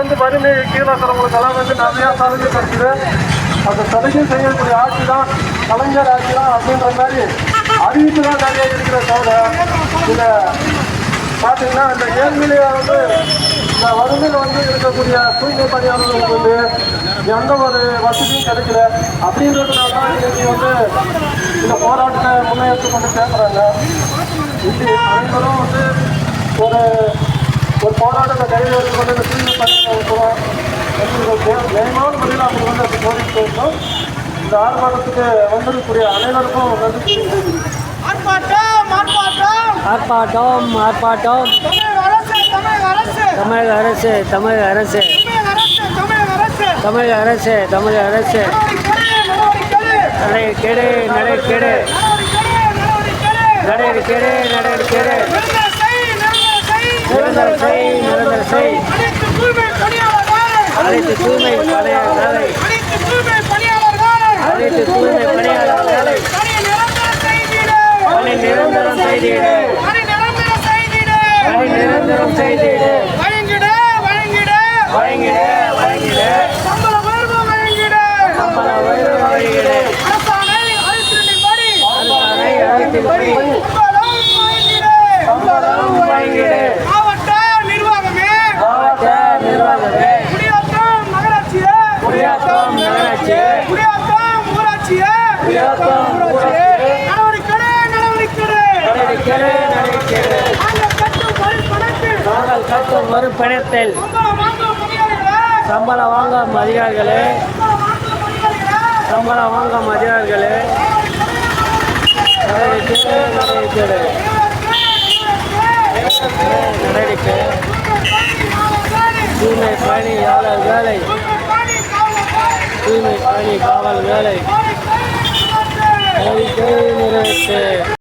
வந்து வறுமை கீழே இருக்கிறவங்களுக்கெல்லாம் வந்து நிறையா சலுகை கிடைக்குது. அந்த சலுகை செய்யக்கூடிய ஆட்சி தான் கலைஞர் ஆட்சி தான் அப்படின்ற மாதிரி அறிவிப்பு தான் நிறைய இருக்கிற தவிர இதில் பார்த்தீங்கன்னா இந்த ஏழ்மையிலே வந்து இந்த வறுமையில் வந்து இருக்கக்கூடிய தூய்மை பணியாளர்களுக்கு வந்து எந்த ஒரு வசதியும் கிடைக்கல. அப்படின்றதுனால தான் இன்னைக்கு வந்து இந்த போராட்டத்தை முன்னெடுத்து கொண்டு பேசுகிறாங்க. இப்படி அனைவரும் வந்து ஒரு போராட்டத்தை கையில் எடுத்துக்கொண்டு இந்த தூய்மை பணியாளர்களுக்கும் நியமான முறையில் அவங்க வந்து அது கோரிக்கை இருக்கும். இந்த ஆர்ப்பாட்டத்துக்கு வந்திருக்கக்கூடிய அனைவருக்கும் நன்றி. ஆர்ப்பாட்டம் ஆர்ப்பாட்டம் ஆர்ப்பாட்டம் ஆர்ப்பாட்டம். தமிழக அரசு தமிழக அரசு தமிழக அரசு தமிழக அரசு நடவடிக்கை நடவடிக்கை நடவடிக்கை நடவடிக்கை நிரந்தரம் செய் நிரந்தரம் செய். அனைத்து தூய்மை பணியாளர்களை அனைத்து தூய்மை பணியாளர்களை பணி நிரந்தரம் செய்திடு பணி நிரந்தரம் செய்திடு. வழங்கிடு வழங்கிடு சம்பள உயர்வு வழங்கிடு அரசாணை அழுத்தின்படி சம்பளம் வழங்கிடு. மாவட்ட நிர்வாகமே குடியாத்தம் நகராட்சியே குடியாத்தம் ஊராட்சியே நாங்கள் கட்டும் மறுபணத்தில் சம்பளம் வாங்கும் அதிகாரிகளே சம்பளம் வாங்கும் அதிகாரிகளே நடவடிக்கை தூய்மை பணியாளர் வேலை தூய்மை பணி காவல் வேலை நிறைவேற்று.